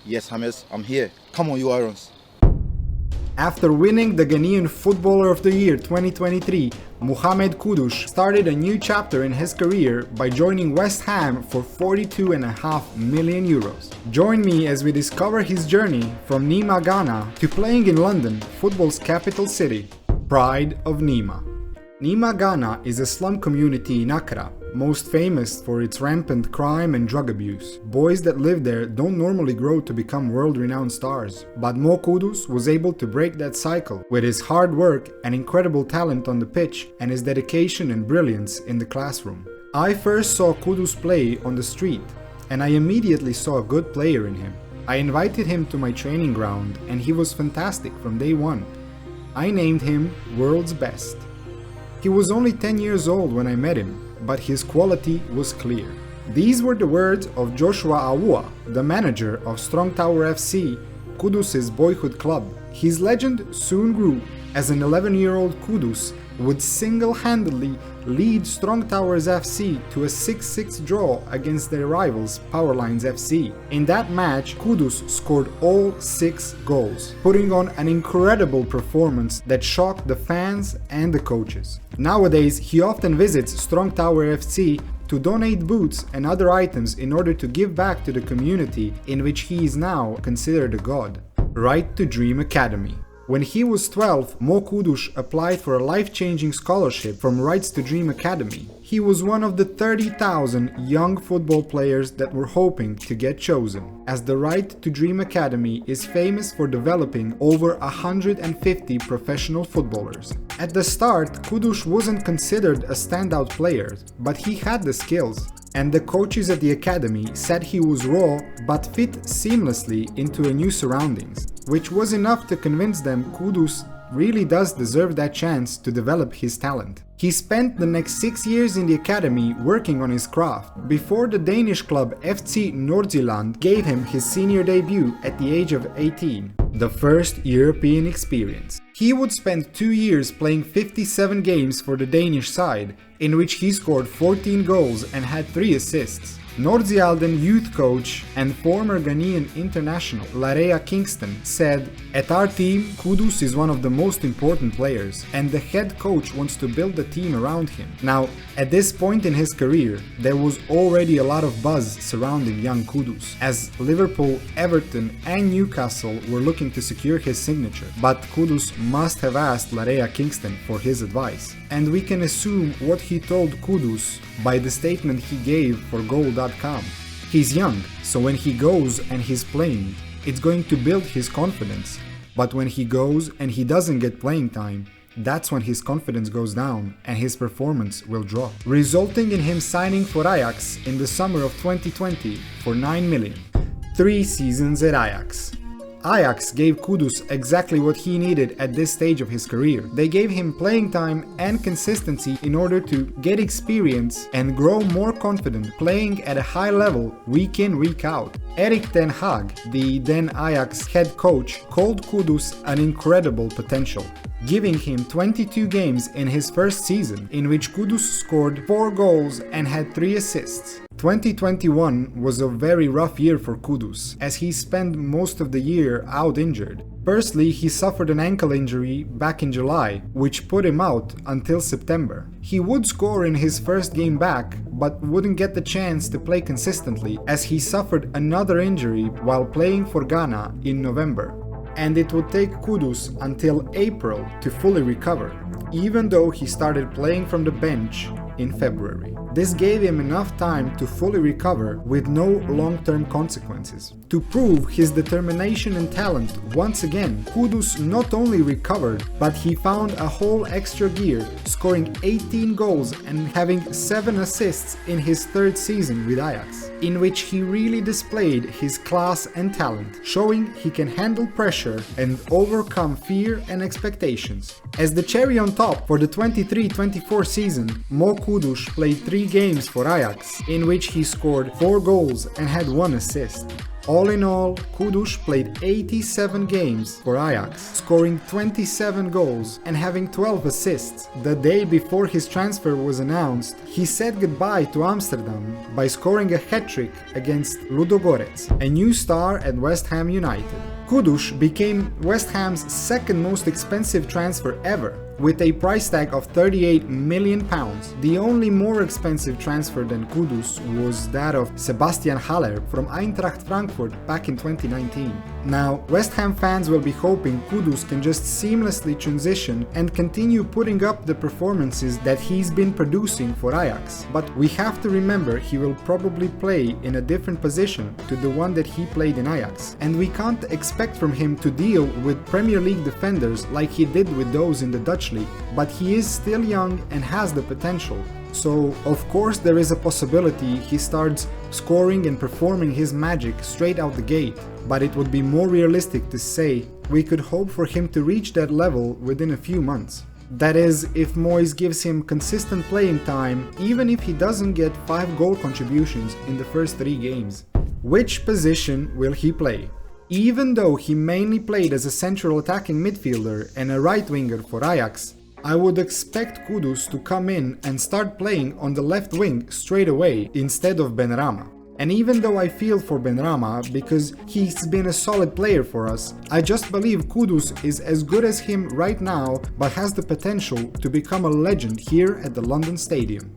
Yes, James, I'm here. Come on, you Irons. After winning the Ghanaian Footballer of the Year 2023, Mohammed Kudus started a new chapter in his career by joining West Ham for 42.5 million euros. Join me as we discover his journey from Nima, Ghana to playing in London, football's capital city. Pride of Nima. Nima, Ghana is a slum community in Accra, most famous for its rampant crime and drug abuse. Boys that live there don't normally grow to become world-renowned stars, but Mo Kudus was able to break that cycle with his hard work and incredible talent on the pitch and his dedication and brilliance in the classroom. I first saw Kudus play on the street, and I immediately saw a good player in him. I invited him to my training ground, and he was fantastic from day one. I named him World's Best. He was only 10 years old when I met him, but his quality was clear. These were the words of Joshua Awua, the manager of Strong Tower FC, Kudus' boyhood club. His legend soon grew, as an 11-year-old Kudus would single-handedly lead Strong Towers FC to a 6-6 draw against their rivals Powerlines FC. In that match, Kudus scored all 6 goals, putting on an incredible performance that shocked the fans and the coaches. Nowadays, he often visits Strong Tower FC to donate boots and other items in order to give back to the community in which he is now considered a god. Right to Dream Academy. When he was 12, Mo Kudus applied for a life-changing scholarship from Rights to Dream Academy. He was one of the 30,000 young football players that were hoping to get chosen, as the Right to Dream Academy is famous for developing over 150 professional footballers. At the start, Kudus wasn't considered a standout player, but he had the skills. And the coaches at the academy said he was raw but fit seamlessly into a new surroundings, which was enough to convince them Kudus really does deserve that chance to develop his talent. He spent the next 6 years in the academy working on his craft before the Danish club FC Nordsjælland gave him his senior debut at the age of 18, the first European experience. He would spend 2 years playing 57 games for the Danish side, in which he scored 14 goals and had 3 assists. Nordsjælland youth coach and former Ghanaian international Larea Kingston said, "At our team, Kudus is one of the most important players, and the head coach wants to build the team around him." Now, at this point in his career, there was already a lot of buzz surrounding young Kudus, as Liverpool, Everton and Newcastle were looking to secure his signature. But Kudus must have asked Larea Kingston for his advice, and we can assume what he told Kudus by the statement he gave for Goal.com. He's young, so when he goes and he's playing, it's going to build his confidence. But when he goes and he doesn't get playing time, that's when his confidence goes down and his performance will drop, resulting in him signing for Ajax in the summer of 2020 for 9 million. 3 seasons at Ajax. Ajax gave Kudus exactly what he needed at this stage of his career. They gave him playing time and consistency in order to get experience and grow more confident playing at a high level week in, week out. Erik ten Hag, the then Ajax head coach, called Kudus an incredible potential, giving him 22 games in his first season, in which Kudus scored 4 goals and had 3 assists. 2021 was a very rough year for Kudus, as he spent most of the year out injured. Firstly, he suffered an ankle injury back in July, which put him out until September. He would score in his first game back, but wouldn't get the chance to play consistently, as he suffered another injury while playing for Ghana in November. And it would take Kudus until April to fully recover, even though he started playing from the bench in February. This gave him enough time to fully recover with no long-term consequences. To prove his determination and talent once again, Kudus not only recovered, but he found a whole extra gear, scoring 18 goals and having 7 assists in his 3rd season with Ajax, in which he really displayed his class and talent, showing he can handle pressure and overcome fear and expectations. As the cherry on top for the 23-24 season, Mo Kudus played 3 games for Ajax, in which he scored 4 goals and had 1 assist. All in all, Kudus played 87 games for Ajax, scoring 27 goals and having 12 assists. The day before his transfer was announced, he said goodbye to Amsterdam by scoring a hat-trick against Ludogorets, a new star at West Ham United. Kudus became West Ham's second most expensive transfer ever, with a price tag of £38 million. The only more expensive transfer than Kudus was that of Sebastian Haller from Eintracht Frankfurt back in 2019. Now, West Ham fans will be hoping Kudus can just seamlessly transition and continue putting up the performances that he's been producing for Ajax. But we have to remember he will probably play in a different position to the one that he played in Ajax, and we can't expect from him to deal with Premier League defenders like he did with those in the Dutch League. But he is still young and has the potential. So, of course, there is a possibility he starts scoring and performing his magic straight out the gate, but it would be more realistic to say we could hope for him to reach that level within a few months. That is, if Moyes gives him consistent playing time, even if he doesn't get 5 goal contributions in the first 3 games. Which position will he play? Even though he mainly played as a central attacking midfielder and a right winger for Ajax, I would expect Kudus to come in and start playing on the left wing straight away instead of Benrahma. And even though I feel for Benrahma because he's been a solid player for us, I just believe Kudus is as good as him right now but has the potential to become a legend here at the London Stadium.